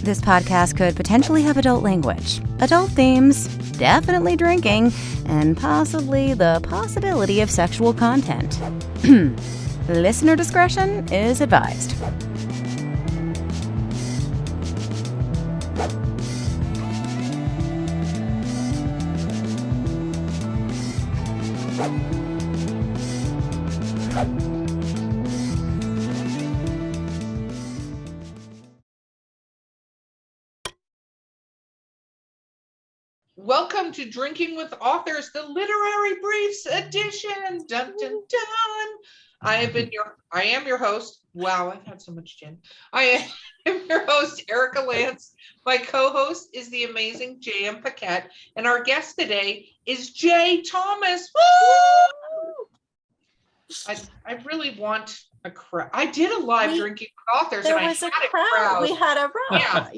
This podcast could potentially have adult language, adult themes, definitely drinking, and possibly the possibility of sexual content. Listener discretion is advised. Welcome to Drinking with Authors, the Literary Briefs edition. Dun, dun, dun. I am your host. Wow, I've had so much gin. I am your host, Erica Lance. My co-host is the amazing J.M. Paquette, and our guest today is Jay Thomas. Woo! I really want a crowd. I did a live Drinking with Authors, and I had a crowd. We had a crowd.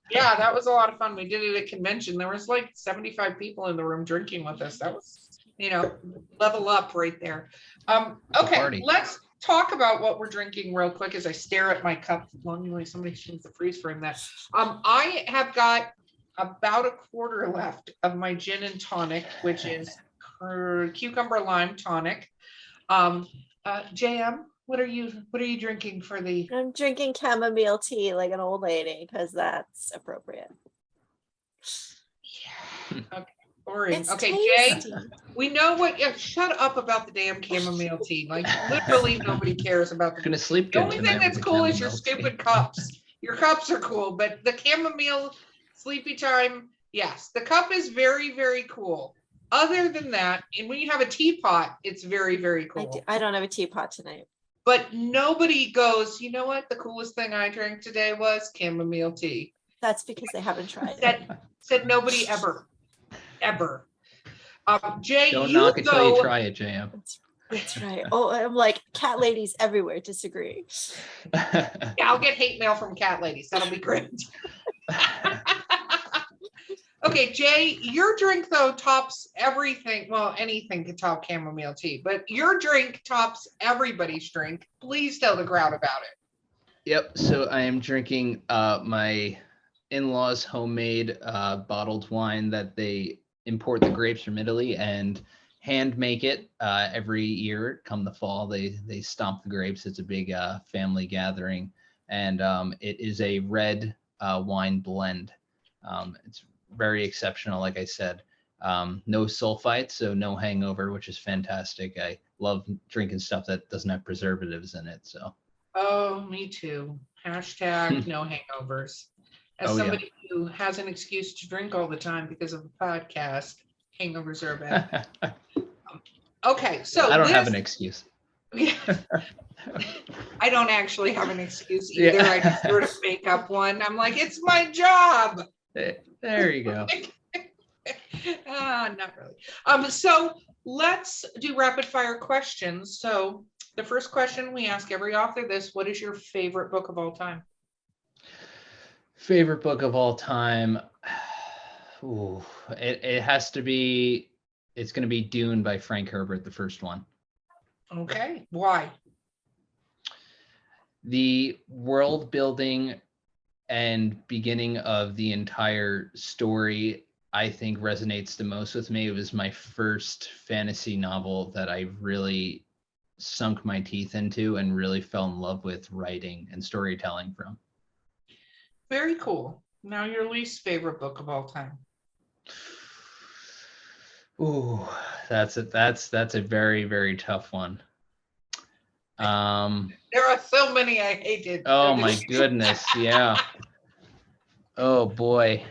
Yeah, that was a lot of fun. We did it at a convention. There was like 75 people in the room drinking with us. That was, level up right there. Okay, let's talk about what we're drinking real quick as I stare at my cup longingly. Somebody needs to freeze frame that. I have got about a quarter left of my gin and tonic, which is cucumber lime tonic. JM, what are you drinking for the? I'm drinking chamomile tea like an old lady because that's appropriate. Yeah. Okay. Boring. It's okay, tasty. Jay, we know what. Shut up about the damn chamomile tea. Like literally nobody cares about the. Gonna sleep The good only tonight thing that's with the cool is your chamomile tea. stupid cups. Your cups are cool, but the chamomile sleepy time, yes, the cup is very, very cool. Other than that, and when you have a teapot, it's very, very cool. I don't have a teapot tonight. But nobody goes, you know what? The coolest thing I drank today was chamomile tea. That's because they haven't tried it. Said nobody ever. Jay, Don't knock until you try it, JM. That's right. Oh, I'm like, cat ladies everywhere disagree. Yeah, I'll get hate mail from cat ladies. That'll be great. Okay, Jay, your drink, though, tops everything. Well, anything could top chamomile tea, but your drink tops everybody's drink. Please tell the crowd about it. Yep, so I am drinking my in-laws' homemade bottled wine that they import the grapes from Italy and hand make it every year. Come the fall, they stomp the grapes. It's a big family gathering, and it is a red wine blend. It's very exceptional, like I said. No sulfites, so no hangover, which is fantastic. I love drinking stuff that doesn't have preservatives in it. So. Oh, me too. Hashtag no hangovers. As somebody who has an excuse to drink all the time because of a podcast, hangovers are bad. Okay, so I don't have an excuse. I don't actually have an excuse either. I just sort of make up one. I'm like, it's my job. There you go. Not really. So let's do rapid fire questions. So the first question we ask every author this: what is your favorite book of all time? Favorite book of all time? Ooh, it has to be. It's going to be Dune by Frank Herbert, the first one. Okay, why? The world building and beginning of the entire story, I think, resonates the most with me. It was my first fantasy novel that I really sunk my teeth into and really fell in love with writing and storytelling from. Very cool. Now your least favorite book of all time. Ooh, that's a very, very tough one. There are so many I hated. Oh my goodness, yeah. Oh boy.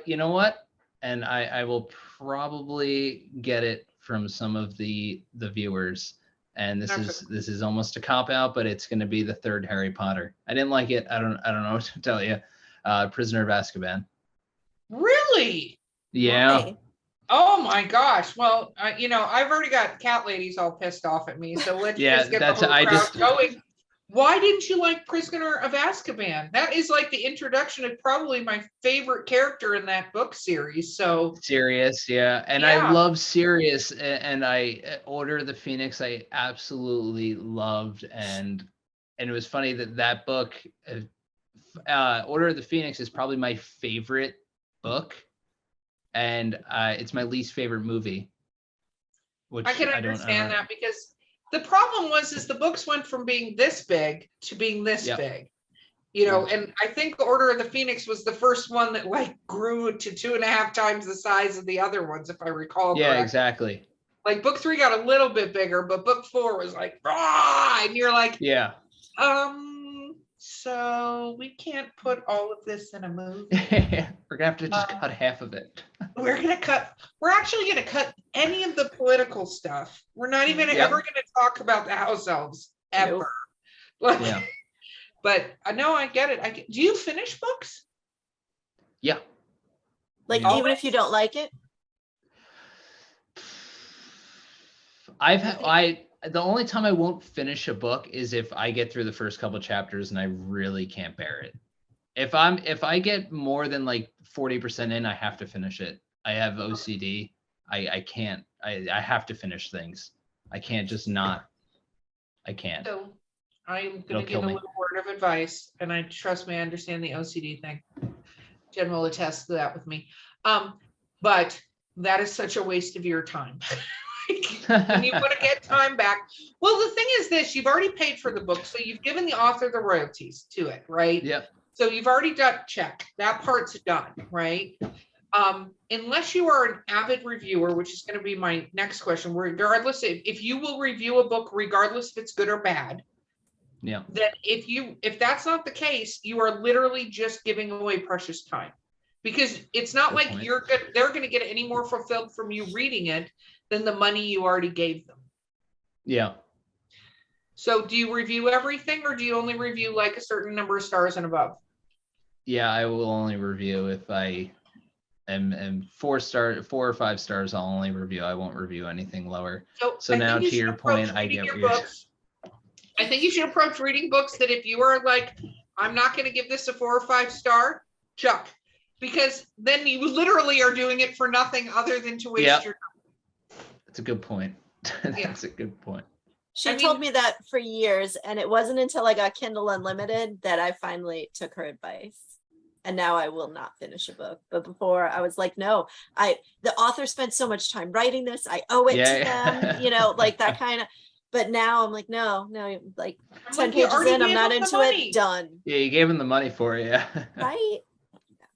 You know what? And I will probably get it from some of the viewers. And this is almost a cop out, but it's going to be the third Harry Potter. I didn't like it. I don't know what to tell you. Prisoner of Azkaban. Really? Yeah. Why? Oh my gosh. Well, I've already got cat ladies all pissed off at me. So let's just get the whole crowd going. Why didn't you like Prisoner of Azkaban? That is like the introduction of probably my favorite character in that book series. So Sirius, yeah. And I love Sirius, and Order of the Phoenix I absolutely loved, and it was funny that book Order of the Phoenix is probably my favorite book, and it's my least favorite movie. Which I can understand that, because the problem is the books went from being this big to being this big, and I think Order of the Phoenix was the first one that like grew to 2.5 times the size of the other ones, if I recall correctly. Yeah, exactly. Like book 3 got a little bit bigger, but book 4 was like, rah! And you're like, yeah. So we can't put all of this in a movie. We're gonna have to just cut half of it. We're actually gonna cut any of the political stuff. We're not even ever gonna talk about the house elves ever. Nope. Yeah. But I know I get it. Do you finish books? Yeah. Like even if you don't like it? The only time I won't finish a book is if I get through the first couple chapters and I really can't bear it. If I get more than like 40% in, I have to finish it. I have OCD. I can't. I have to finish things. I can't just not. I can't. So I'm going to give a little word of advice, and trust me, I understand the OCD thing. Jen will attest to that with me. But that is such a waste of your time. And you want to get time back. Well, the thing is this, you've already paid for the book, so you've given the author the royalties to it, right? Yep. So you've already done check. That part's done, right? Unless you are an avid reviewer, which is going to be my next question, regardless if you will review a book, regardless if it's good or bad. Yeah. Then if that's not the case, you are literally just giving away precious time. Because it's not like they're going to get any more fulfilled from you reading it than the money you already gave them. Yeah. So do you review everything, or do you only review like a certain number of stars and above? Yeah, I will only review if I am 4 or 5 stars. I'll only review. I won't review anything lower. So now to your point, I get your books. I think you should approach reading books that if you are like, I'm not going to give this a 4 or 5 star, chuck. Because then you literally are doing it for nothing other than to waste your time. That's a good point. That's a good point. She told me that for years, and it wasn't until I got Kindle Unlimited that I finally took her advice. And now I will not finish a book. But before I was like, no, the author spent so much time writing this. I owe it to them, like that kind of. But now I'm like, no, like 10 pages in, I'm not into it. Done. Yeah, you gave him the money for it. Yeah. Right.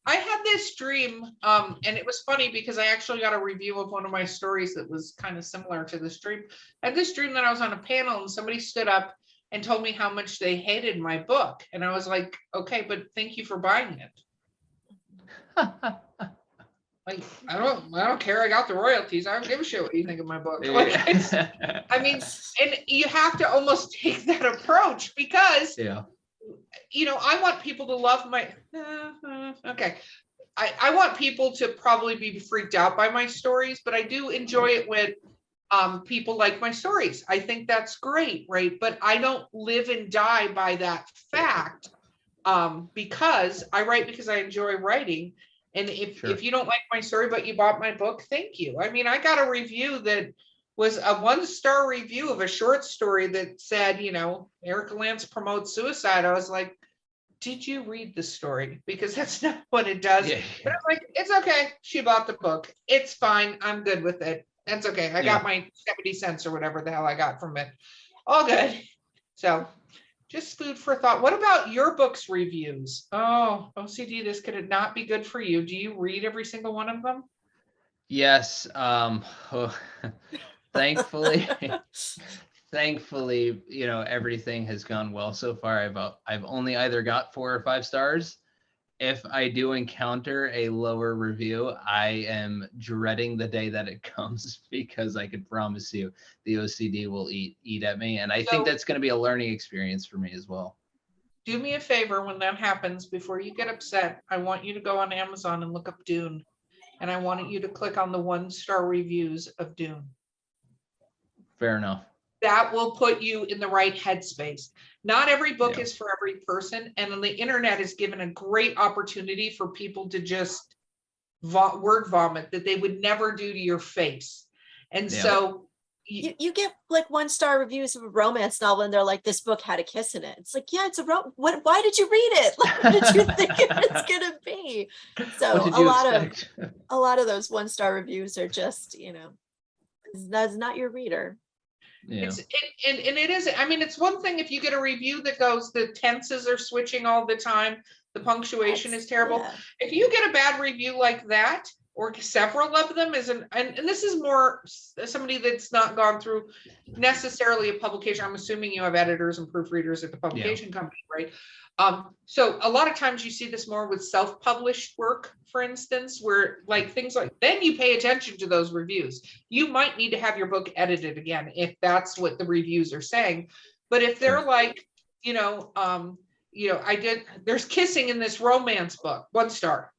I had this dream, and it was funny because I actually got a review of one of my stories that was kind of similar to this dream. I had this dream that I was on a panel and somebody stood up and told me how much they hated my book. And I was like, okay, but thank you for buying it. Like, I don't care. I got the royalties. I don't give a shit what you think of my book. Like, I mean, and you have to almost take that approach because I want people to love my, okay. I want people to probably be freaked out by my stories, but I do enjoy it when people like my stories. I think that's great, right? But I don't live and die by that fact because I write because I enjoy writing. And if you don't like my story, but you bought my book, thank you. I mean, I got a review that was a 1-star review of a short story that said, Erica Lance promotes suicide. I was like, did you read the story? Because that's not what it does. Yeah. But I'm like, it's okay. She bought the book. It's fine. I'm good with it. That's okay. I got my 70 cents or whatever the hell I got from it. All good. So just food for thought. What about your book's reviews? Oh, OCD, this could not be good for you. Do you read every single one of them? Yes. Thankfully, everything has gone well so far. I've only either got 4 or 5 stars. If I do encounter a lower review, I am dreading the day that it comes because I can promise you the OCD will eat at me. And I think that's going to be a learning experience for me as well. Do me a favor when that happens, before you get upset, I want you to go on Amazon and look up Dune. And I want you to click on the 1-star reviews of Dune. Fair enough. That will put you in the right headspace. Not every book is for every person. And on the internet is given a great opportunity for people to just word vomit that they would never do to your face. And so, You get like 1-star reviews of a romance novel and they're like, this book had a kiss in it. It's like, yeah, it's a why did you read it? Like, what did you think it was gonna be? So What did you expect? a lot of those 1-star reviews are just, that's not your reader. Yeah. And it is, I mean, it's one thing if you get a review that goes, the tenses are switching all the time, the punctuation is terrible. Yeah. If you get a bad review like that, or several of them, and this is more somebody that's not gone through necessarily a publication. I'm assuming you have editors and proofreaders at the publication company, right? So a lot of times you see this more with self-published work, for instance, where like things like, then you pay attention to those reviews. You might need to have your book edited again if that's what the reviews are saying. But if they're like, there's kissing in this romance book, 1 star.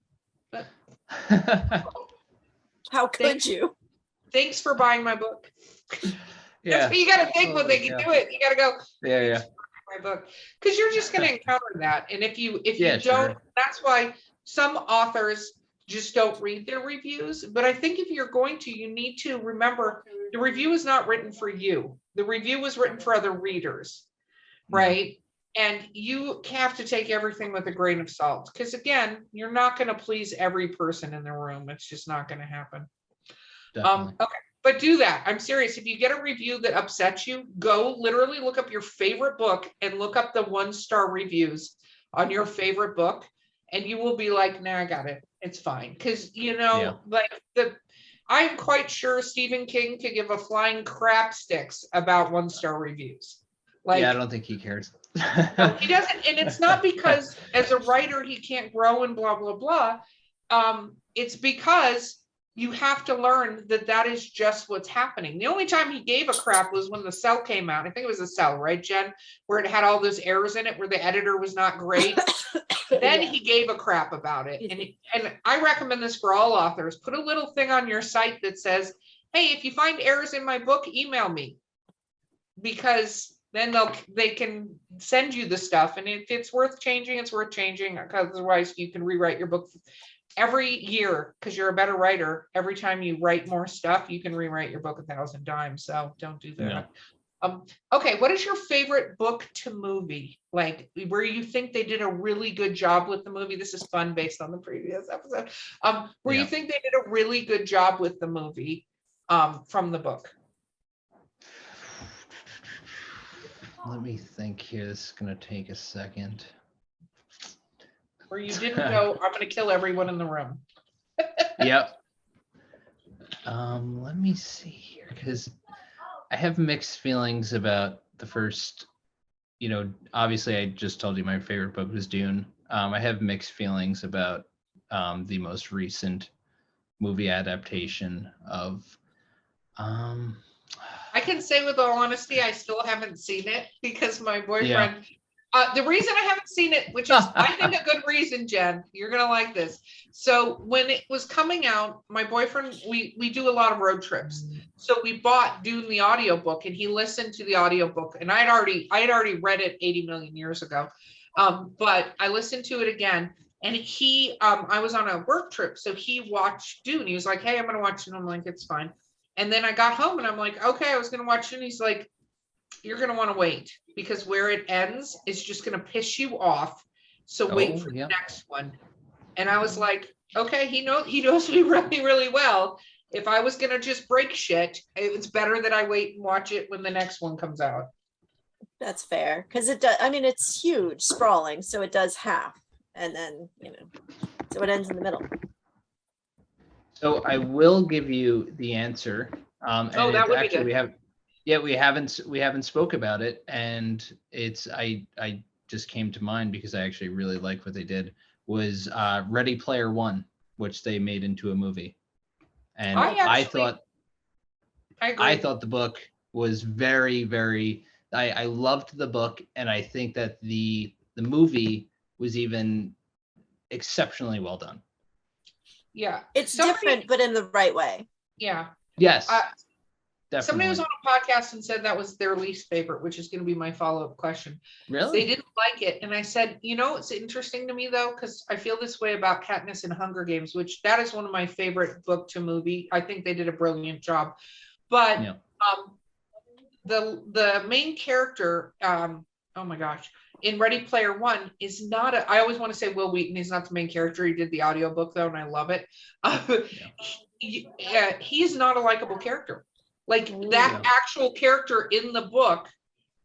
How could you? Thanks for buying my book. Yeah. That's what you got to think when they can do it. You got to go. Yeah. My book, because you're just going to encounter that, and if you don't, sure. That's why some authors just don't read their reviews. But I think if you're going to, you need to remember the review is not written for you. The review was written for other readers, right? And you have to take everything with a grain of salt, because again, you're not going to please every person in the room. It's just not going to happen. Definitely. Okay, but do that. I'm serious. If you get a review that upsets you, go literally look up your favorite book and look up the 1-star reviews on your favorite book, and you will be like, nah, I got it. It's fine. Because I'm quite sure Stephen King could give a flying crap sticks about 1-star reviews. Like, I don't think he cares. No, he doesn't, and it's not because as a writer he can't grow and blah blah blah. It's because you have to learn that is just what's happening. The only time he gave a crap was when The Cell came out. I think it was The Cell, right, Jen? Where it had all those errors in it, where the editor was not great. Then he gave a crap about it. And I recommend this for all authors. Put a little thing on your site that says, hey, if you find errors in my book, email me. Because then they can send you the stuff. And if it's worth changing, it's worth changing. Otherwise, you can rewrite your book every year, because you're a better writer. Every time you write more stuff, you can rewrite your book 1,000 times. So don't do that. Okay, what is your favorite book to movie? Like where you think they did a really good job with the movie? This is fun based on the previous episode. Where you think they did a really good job with the movie from the book? Let me think here. This is going to take a second. Where you didn't go, I'm going to kill everyone in the room. Yep. Let me see here, because I have mixed feelings about the first, obviously I just told you my favorite book was Dune. I have mixed feelings about the most recent movie adaptation of I can say with all honesty, I still haven't seen it because my boyfriend, the reason I haven't seen it, which is I think a good reason, Jen, you're going to like this. So when it was coming out, my boyfriend, we do a lot of road trips. So we bought Dune, the audiobook, and he listened to the audiobook, and I had already read it 80 million years ago. But I listened to it again, and I was on a work trip. So he watched Dune. He was like, hey, I'm going to watch it. I'm like, it's fine. And then I got home and I'm like, okay, I was going to watch it. And he's like, you're going to want to wait, because where it ends is just going to piss you off. So wait for the next one. And I was like, okay, he knows me really, really well. If I was going to just break shit, it's better that I wait and watch it when the next one comes out. That's fair. Because it does, I mean, it's huge, sprawling. So it does half. And then, so it ends in the middle. So I will give you the answer. That would be good. We haven't spoke about it, and I just came to mind because I actually really like what they did, was Ready Player One, which they made into a movie. And I thought the book was very, very, I loved the book, and I think that the movie was even exceptionally well done. Yeah. It's different, but in the right way. Yeah. Yes. Definitely. Somebody was on a podcast and said that was their least favorite, which is going to be my follow-up question. Really? They didn't like it. And I said, it's interesting to me though, because I feel this way about Katniss and Hunger Games, which that is one of my favorite book to movie. I think they did a brilliant job. But the main character, oh my gosh, in Ready Player One is not I always want to say Will Wheaton. He's not the main character. He did the audiobook though, and I love it. He's not a likable character. Like that actual character in the book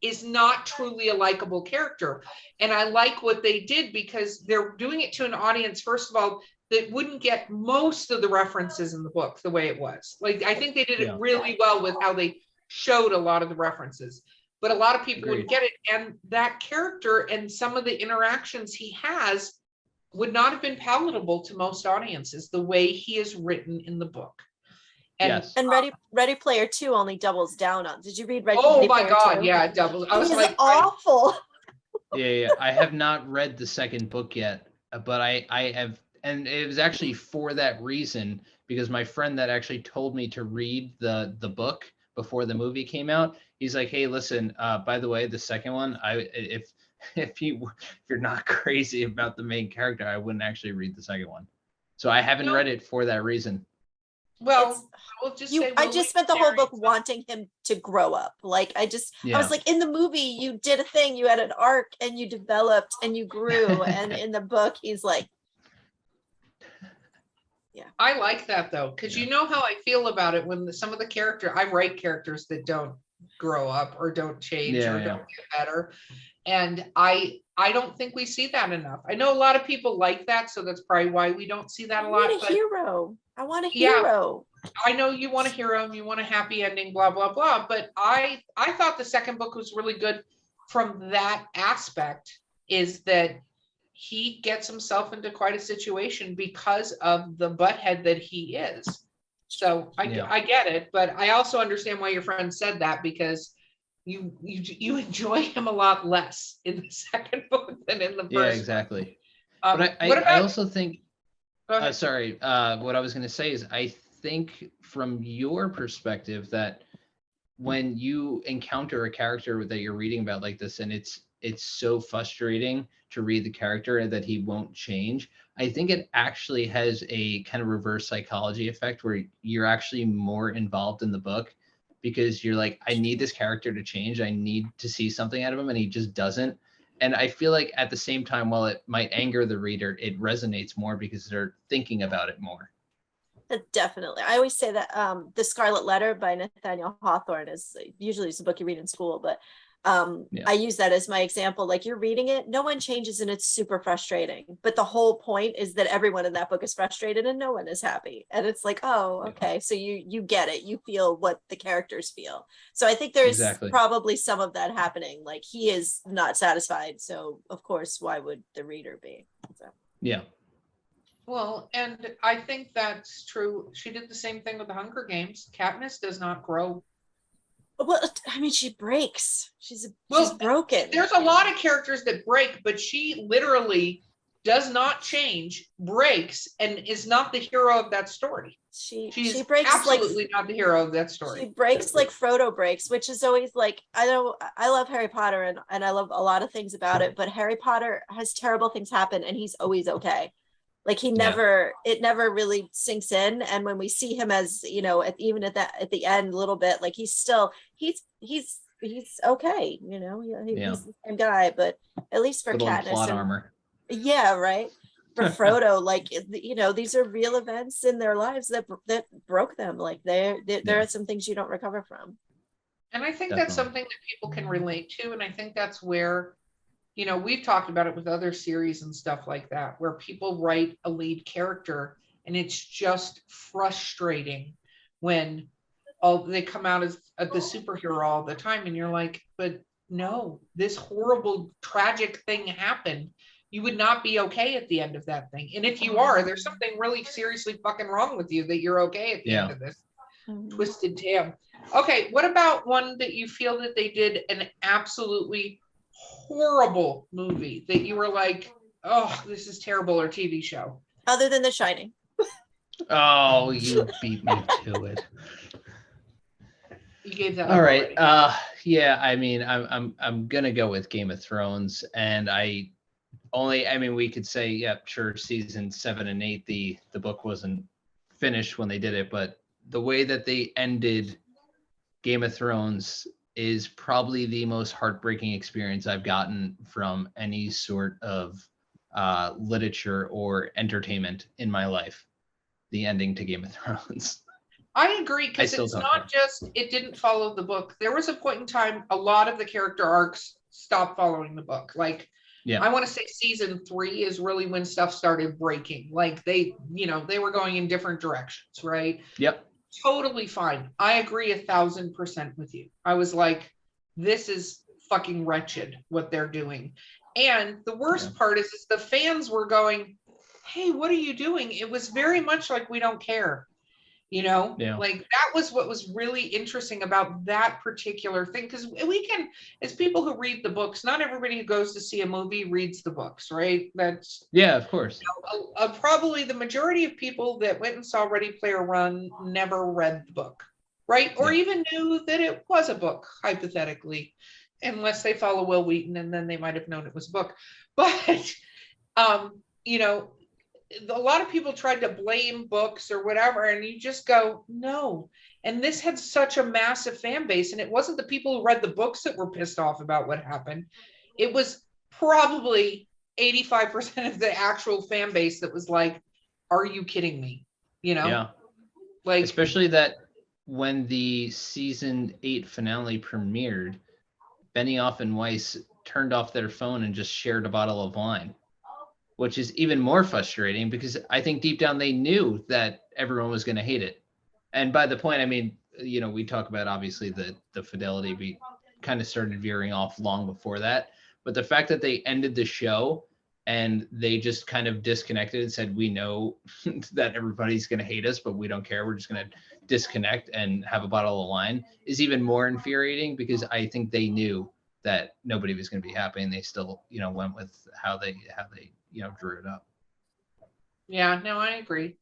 is not truly a likable character. And I like what they did because they're doing it to an audience, first of all, that wouldn't get most of the references in the book the way it was. Like, I think they did it really well with how they showed a lot of the references, but a lot of people wouldn't get it. And that character and some of the interactions he has would not have been palatable to most audiences the way he is written in the book. And, and Ready Player 2 only doubles down on. Did you read Ready oh Player my God, 2? yeah, it doubles. I was like, awful. Yeah. I have not read the second book yet, but I have, and it was actually for that reason, because my friend that actually told me to read the book before the movie came out, he's like, hey, listen, by the way, the second one, if you're not crazy about the main character, I wouldn't actually read the second one. So I haven't read it for that reason. Well, I will just say, I just spent the whole book wanting him to grow up. Like, I was like, in the movie, you did a thing, you had an arc, and you developed, and you grew. And in the book, he's like, I like that though, because you know how I feel about it when some of the character, I write characters that don't grow up or don't change or don't get better. And I don't think we see that enough. I know a lot of people like that, so that's probably why we don't see that a lot. I want a hero. I want a hero. I know you want a hero and you want a happy ending, blah, blah, blah. But I thought the second book was really good from that aspect, is that he gets himself into quite a situation because of the butthead that he is. So I get it, but I also understand why your friend said that, because you enjoy him a lot less in the second book than in the first. Yeah, exactly. But I also think, sorry, what I was going to say is, I think from your perspective that when you encounter a character that you're reading about like this, and it's so frustrating to read the character and that he won't change, I think it actually has a kind of reverse psychology effect where you're actually more involved in the book, because you're like, I need this character to change. I need to see something out of him, and he just doesn't. And I feel like at the same time, while it might anger the reader, it resonates more because they're thinking about it more. Definitely. I always say that The Scarlet Letter by Nathaniel Hawthorne is usually it's a book you read in school, but I use that as my example. Like, you're reading it, no one changes and it's super frustrating. But the whole point is that everyone in that book is frustrated and no one is happy. And it's like, oh, okay. So you get it. You feel what the characters feel. So I think there's probably some of that happening. Like, he is not satisfied. So of course, why would the reader be? So. Yeah. Well, and I think that's true. She did the same thing with the Hunger Games. Katniss does not grow. Well, I mean, she breaks. She's broken. There's a lot of characters that break, but she literally does not change, breaks, and is not the hero of that story. She breaks, absolutely not the hero of that story. She breaks like Frodo breaks, which is always like, I love Harry Potter and I love a lot of things about it, but Harry Potter has terrible things happen and he's always okay. Like, it never really sinks in. And when we see him as, you know, at the end a little bit, like, he's okay, you know, he's the same guy, but at least for Katniss plot armor. Yeah, right. For Frodo, like, you know, these are real events in their lives that broke them. Like, there are some things you don't recover from. And I think that's something that people can relate to. And I think that's where, you know, we've talked about it with other series and stuff like that, where people write a lead character and it's just frustrating when they come out as the superhero all the time. And you're like, but no, this horrible, tragic thing happened. You would not be okay at the end of that thing. And if you are, there's something really seriously fucking wrong with you that you're okay at the end of this twisted tale. Okay, what about one that you feel that they did an absolutely horrible movie that you were like, oh, this is terrible, or TV show? Other than The Shining. Oh, you beat me to it. You gave that all right. Yeah, I mean, I'm gonna go with Game of Thrones, and we could say, yeah, sure, season 7 and 8, the book wasn't finished when they did it, but the way that they ended Game of Thrones is probably the most heartbreaking experience I've gotten from any sort of literature or entertainment in my life. The ending to Game of Thrones. I agree, I because still it's don't not just it didn't follow the book. There was a point in time a lot of the character arcs stopped following the book. Like Yeah. I want to say season 3 is really when stuff started breaking. Like they were going in different directions, right? Yep. Totally fine. I agree 1,000% with you. I was like, this is fucking wretched what they're doing. And the worst part is the fans were going, hey, what are you doing? It was very much like, we don't care. Like that was what was really interesting about that particular thing. Because we can, as people who read the books, not everybody who goes to see a movie reads the books, right? That's of course. Probably the majority of people that went and saw Ready Player One never read the book, right? Or even knew that it was a book, hypothetically, unless they follow Will Wheaton, and then they might have known it was a book. But a lot of people tried to blame books or whatever, and you just go, no. And this had such a massive fan base, and it wasn't the people who read the books that were pissed off about what happened. It was probably 85% of the actual fan base that was like, are you kidding me? Like, especially that when the season 8 finale premiered, Benioff and Weiss turned off their phone and just shared a bottle of wine, which is even more frustrating because I think deep down they knew that everyone was going to hate it. And by the point, I mean, we talk about obviously the fidelity. We kind of started veering off long before that. But the fact that they ended the show and they just kind of disconnected and said, we know that everybody's going to hate us, but we don't care. We're just going to disconnect and have a bottle of wine is even more infuriating because I think they knew that nobody was going to be happy, and they still, went with how they drew it up. Yeah, no, I agree.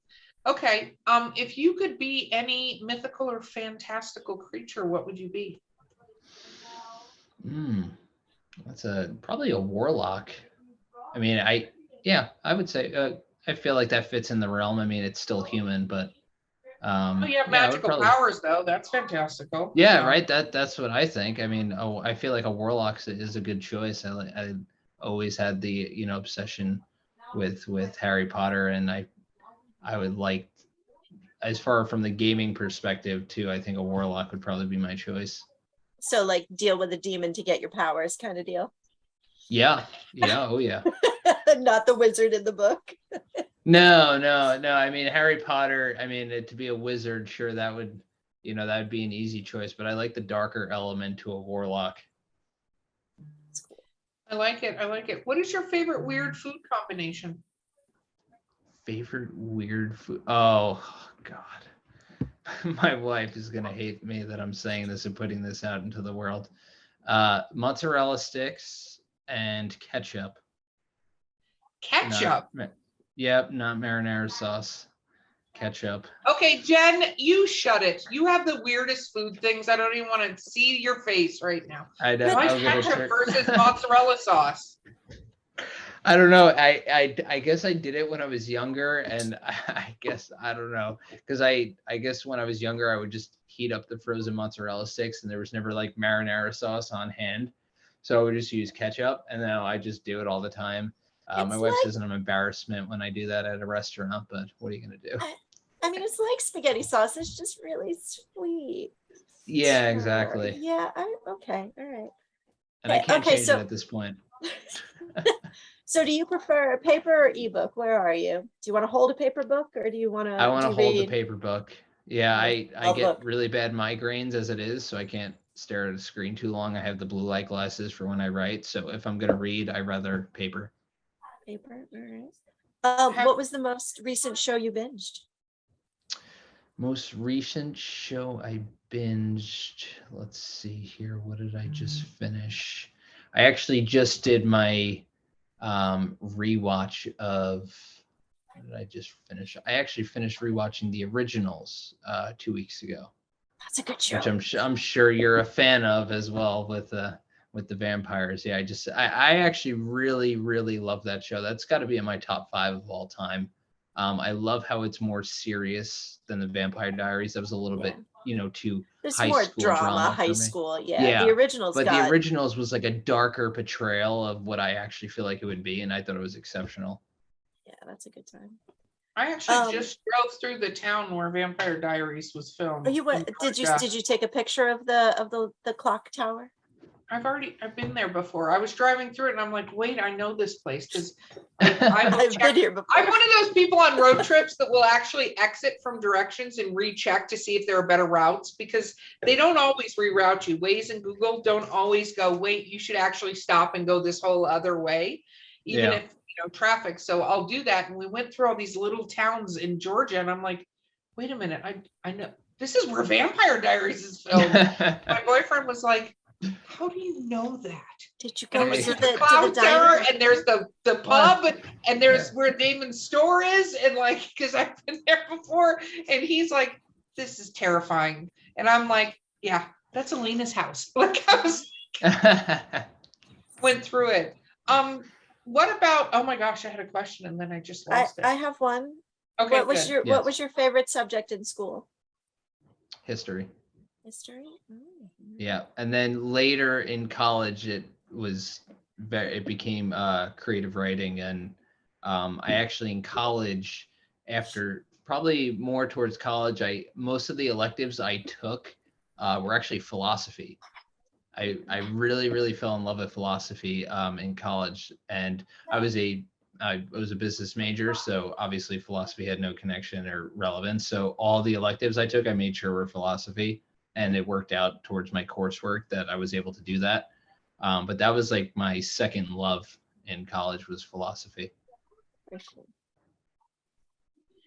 Okay, if you could be any mythical or fantastical creature, what would you be? That's probably a warlock. I mean, I would say I feel like that fits in the realm. I mean, it's still human, but you have magical powers, though. That's fantastical. Yeah, right. That's what I think. I mean, I feel like a warlock is a good choice. I always had the obsession with Harry Potter, and I would like, as far from the gaming perspective too, I think a warlock would probably be my choice. So like deal with a demon to get your powers kind of deal. Yeah. Oh yeah. Not the wizard in the book. No. I mean, Harry Potter, I mean, to be a wizard, sure, that would be an easy choice, but I like the darker element to a warlock. I like it. What is your favorite weird food combination? Favorite weird food? Oh, God. My wife is going to hate me that I'm saying this and putting this out into the world. Mozzarella sticks and ketchup. Ketchup? Not marinara sauce. Ketchup. Okay, Jen, you shut it. You have the weirdest food things. I don't even want to see your face right now. I know. Why ketchup versus mozzarella sauce? I don't know. I guess I did it when I was younger, and I guess I don't know, because I guess when I was younger I would just heat up the frozen mozzarella sticks, and there was never like marinara sauce on hand, so I would just use ketchup, and now I just do it all the time. My wife says I'm an embarrassment when I do that at a restaurant, but what are you gonna do? I mean, it's like spaghetti sauce. It's just really sweet. Yeah, exactly. Yeah. Okay. All right. And I can't change it at this point. So do you prefer paper or ebook? Where are you? Do you want to hold a paper book, or do you want to? I want to hold the paper book. Yeah, I get book. really bad migraines as it is, so I can't stare at a screen too long. I have the blue light glasses for when I write, so if I'm going to read, I rather paper. Paper, all right. What was the most recent show you binged? Most recent show I binged, let's see here. What did I just finish? I actually just did my rewatch of, what did I just finish? I actually finished rewatching the originals 2 weeks ago. That's a good show. Which I'm sure you're a fan of as well with the vampires. Yeah, I actually really, really love that show. That's got to be in my top 5 of all time. I love how it's more serious than the Vampire Diaries. That was a little bit too There's high more school drama, drama high for me. school. Yeah. Yeah, The originals but the got, originals was like a darker portrayal of what I actually feel like it would be, and I thought it was exceptional. yeah, that's a good time. I actually Um, just drove through the town where Vampire Diaries was filmed. Oh, you went, in did you, Georgia. did you take a picture of the clock tower? I've been there before. I was driving through it and I'm like, wait, I know this place because I will I've check. been here before. I'm one of those people on road trips that will actually exit from directions and recheck to see if there are better routes because they don't always reroute you. Waze and Google don't always go, wait, you should actually stop and go this whole other way, even Yeah. if traffic. So I'll do that. And we went through all these little towns in Georgia and I'm like, wait a minute, I know this is where Vampire Diaries is filmed. My boyfriend was like, how do you know that? Did you And I'm go like, to there's the the cloud diner? tower and there's the pub and there's where Damon's store is. And like, because I've been there before and he's like, this is terrifying. And I'm like, yeah, that's Alina's house. Like I was went through it. What about, oh my gosh, I had a question and then I just lost I it. have one. Okay, What was good. your Yes. what was your favorite subject in school? History. History? Yeah, and then later in college, it became creative writing, and I actually in college, after probably more towards college, most of the electives I took were actually philosophy. I really fell in love with philosophy in college, and I was a business major, so obviously philosophy had no connection or relevance. So all the electives I took, I made sure were philosophy, and it worked out towards my coursework that I was able to do that. But that was like my second love in college was philosophy.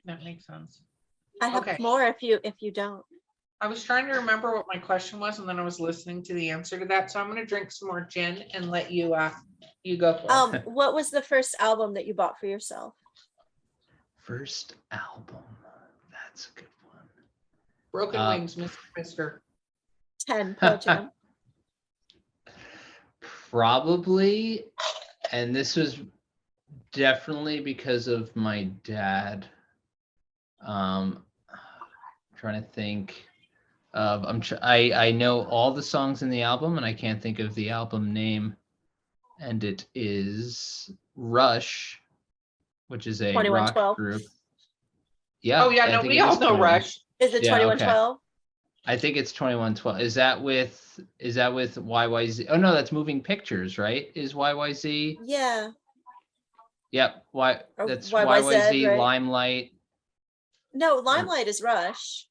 That makes sense. I have Okay. more if you don't. I was trying to remember what my question was, and then I was listening to the answer to that. So I'm going to drink some more gin and let you go for it. What was the first album that you bought for yourself? First album. That's a good one. Broken Wings, Mr. Mister. 10 Pearl Jam. Probably, and this was definitely because of my dad. Trying to think of I know all the songs in the album and I can't think of the album name, and it is Rush, which is a 2112. rock group. Yeah. Oh yeah, I no, think we it all is know 21. Rush. Is it Yeah, okay. 2112? I think it's 2112. Is that with YYZ? Oh no, that's Moving Pictures, right? Is YYZ? Yeah. Yep. Or That's YYZ, YYZ, right? Limelight. No, Limelight is Rush.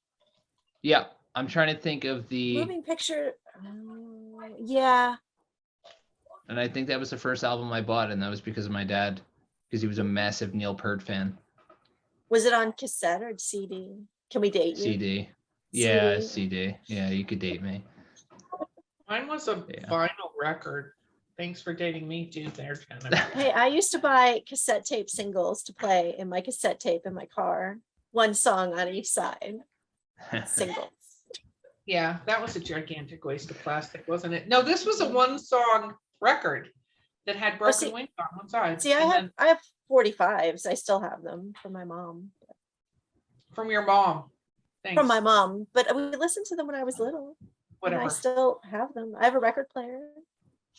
Yeah. I'm trying to think of the, Moving Picture. Yeah. and I think that was the first album I bought, and that was because of my dad, because he was a massive Neil Peart fan. Was it on cassette or CD? Can we date you? CD. Yeah, CD. CD. Yeah, you could date me. Mine was a vinyl record. Thanks for dating me too, there, Jenna. Hey, I used to buy cassette tape singles to play in my cassette tape in my car. One song on each side. Singles. Yeah, that was a gigantic waste of plastic, wasn't it? No, this was a one-song record that had Broken Wings on one side. See, I have 45s. I still have them from my mom. From your mom. Thanks. From my mom, but we listened to them when I was little. Whatever. And I still have them. I have a record player.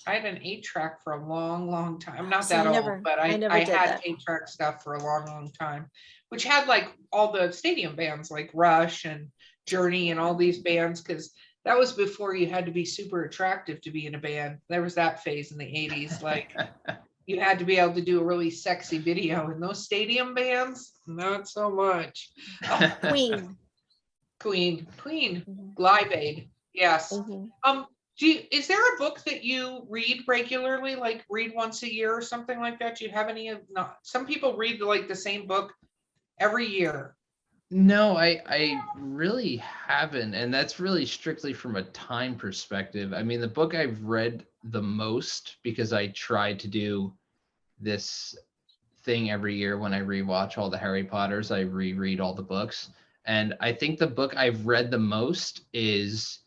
I had an 8-track for a long time. I'm not See, that I old, never- but I I never did had that. 8-track stuff for a long time, which had like all the stadium bands like Rush and Journey and all these bands, because that was before you had to be super attractive to be in a band. There was that phase in the 80s. Like you had to be able to do a really sexy video, and those stadium bands, not so much. Queen. Queen, Live Aid. Yes. Mhm. Is there a book that you read regularly, like read once a year or something like that? Do you have any of, no, some people read like the same book every year. No, I really haven't, and that's really strictly from a time perspective. I mean, the book I've read the most, because I tried to do this thing every year when I rewatch all the Harry Potters, I reread all the books. And I think the book I've read the most is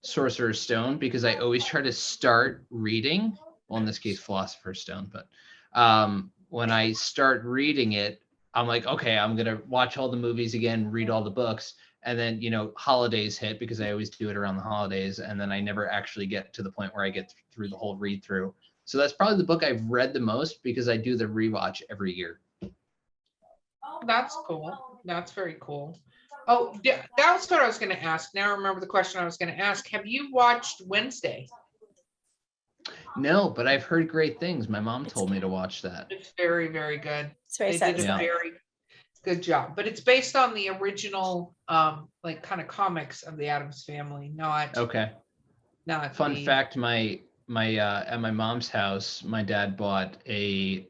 Sorcerer's Stone, because I always try to start reading, well, in this case, Philosopher's Stone, but when I start reading it, I'm like, okay, I'm going to watch all the movies again, read all the books. And then, holidays hit because I always do it around the holidays. And then I never actually get to the point where I get through the whole read through. So that's probably the book I've read the most because I do the rewatch every year. That's cool. That's very cool. Oh, yeah, that was what I was going to ask. Now I remember the question I was going to ask. Have you watched Wednesday? No, but I've heard great things. My mom told me to watch that. It's very, very good. It's very They did a satisfying. very good job. But it's based on the original, like kind of comics of the Addams Family, not Okay. Fun the fact, my at my mom's house, my dad bought a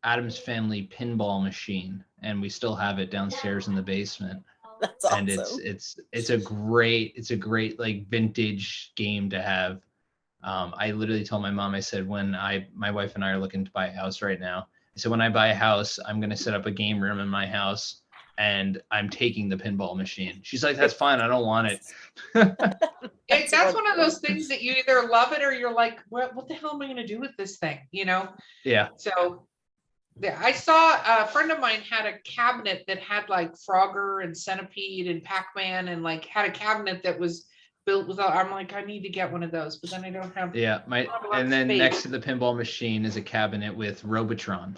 Addams Family pinball machine, and we still have it downstairs in the basement. That's awesome. And it's a great like vintage game to have. I literally told my mom, I said, when my wife and I are looking to buy a house right now, I said, when I buy a house, I'm going to set up a game room in my house and I'm taking the pinball machine. She's like, that's fine. I don't want it. That's one of those things that you either love it or you're like, what the hell am I going to do with this thing? Yeah. So yeah, I saw a friend of mine had a cabinet that had like Frogger and Centipede and Pac-Man and like had a cabinet that was built without. I'm like, I need to get one of those, but then I don't have. Yeah. I don't have a lot And of then space. next to the pinball machine is a cabinet with Robotron,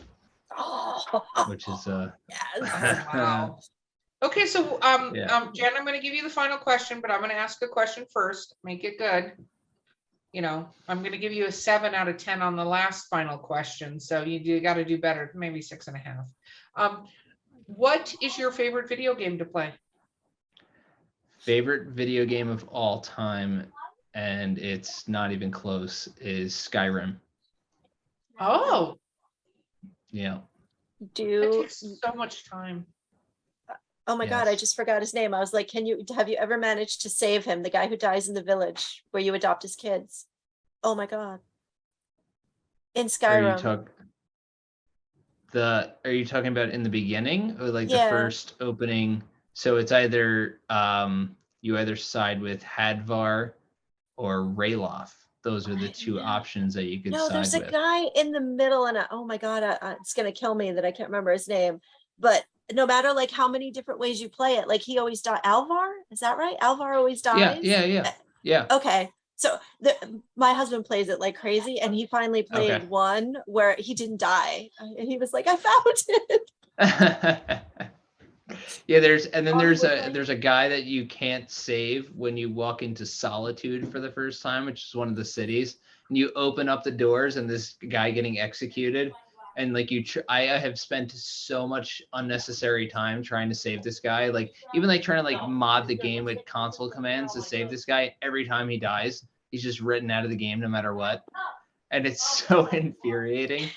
which is Yes. Wow. Okay, so Yeah. Jen, I'm going to give you the final question, but I'm going to ask a question first. Make it good. I'm going to give you a 7 out of 10 on the last final question. So you got to do better, maybe 6.5. What is your favorite video game to play? Favorite video game of all time, and it's not even close, is Skyrim. Oh, Yeah. it Do takes so much time. oh my God, I Yes. just forgot his name. I was like, have you ever managed to save him? The guy who dies in the village where you adopt his kids. Oh my God. In Skyrim. Are you talking about in the beginning or like the Yeah. first opening? So it's either you either side with Hadvar or Rayloth. Those are the two options that you could No, side there's a with. guy in the middle, and oh my God, it's gonna kill me that I can't remember his name. But no matter like how many different ways you play it, like he always dies. Alvar, is that right? Alvar always dies. Yeah. Okay, so my husband plays it like crazy, and he finally played Okay. one where he didn't die, and he was like, "I found it." Yeah, there's a guy that you can't save when you walk into Solitude for the first time, which is one of the cities, and you open up the doors and this guy getting executed, and like I have spent so much unnecessary time trying to save this guy, like even like trying to like mod the game with console commands to save this guy. Every time he dies, he's just written out of the game no matter what, and it's so infuriating.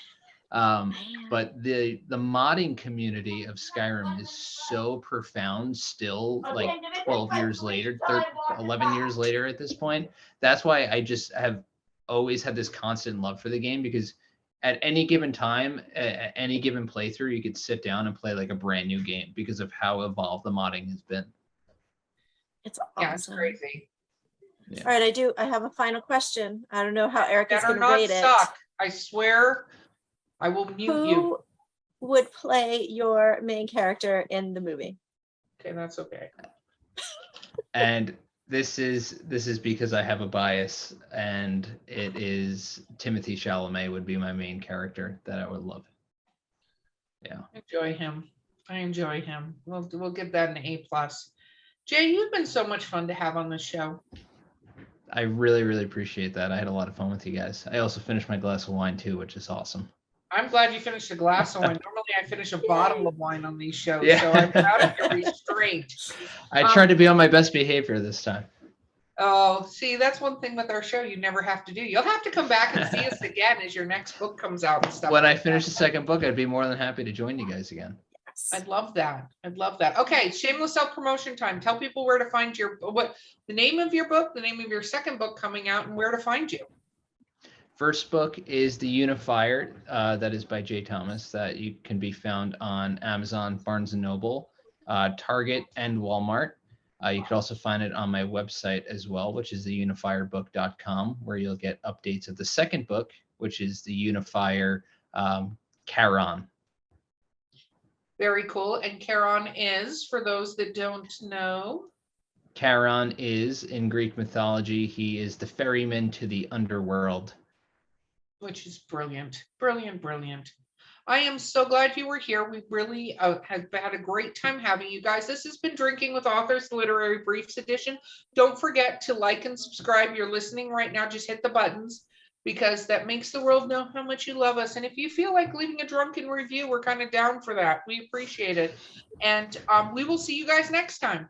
But the modding community of Skyrim is so profound still, like 12 years later, 11 years later at this point. That's why I just have always had this constant love for the game, because at any given time, at any given playthrough, you could sit down and play like a brand new game because of how evolved the modding has been. It's Yeah, it's awesome. crazy. Yeah. All right, I have a final question. I don't know how Eric is Better going to not rate it. suck. I swear, I will mute you. Who would play your main character in the movie? Okay, that's okay. And this is because I have a bias, and it is Timothy Chalamet would be my main character that I would love. Yeah. Enjoy him. I enjoy him. We'll give that an A+. Jay, you've been so much fun to have on the show. I really, really appreciate that. I had a lot of fun with you guys. I also finished my glass of wine too, which is awesome. I'm glad you finished a glass of wine. Normally I finish a bottle of wine on these shows, Yeah. so I'm proud of your restraint. I tried to be on my best behavior this time. Oh, see, that's one thing with our show you never have to do. You'll have to come back and see us again as your next book comes out and stuff. When like I finish that. the second book, I'd be more than happy to join you guys again. I'd love that. I'd love that. Okay, shameless self-promotion time. Tell people where to find the name of your book, the name of your second book coming out, and where to find you. First book is The Unifier, that is by Jay Thomas, that you can be found on Amazon, Barnes & Noble, Target, and Walmart. You can also find it on my website as well, which is theunifierbook.com, where you'll get updates of the second book, which is The Unifier Charon. Very cool. And Charon is, for those that don't know. Charon is, in Greek mythology, he is the ferryman to the underworld. Which is brilliant, brilliant, brilliant. I am so glad you were here. We really have had a great time having you guys. This has been Drinking with Authors, the Literary Briefs edition. Don't forget to like and subscribe. You're listening right now. Just hit the buttons because that makes the world know how much you love us. And if you feel like leaving a drunken review, we're kind of down for that. We appreciate it. And we will see you guys next time.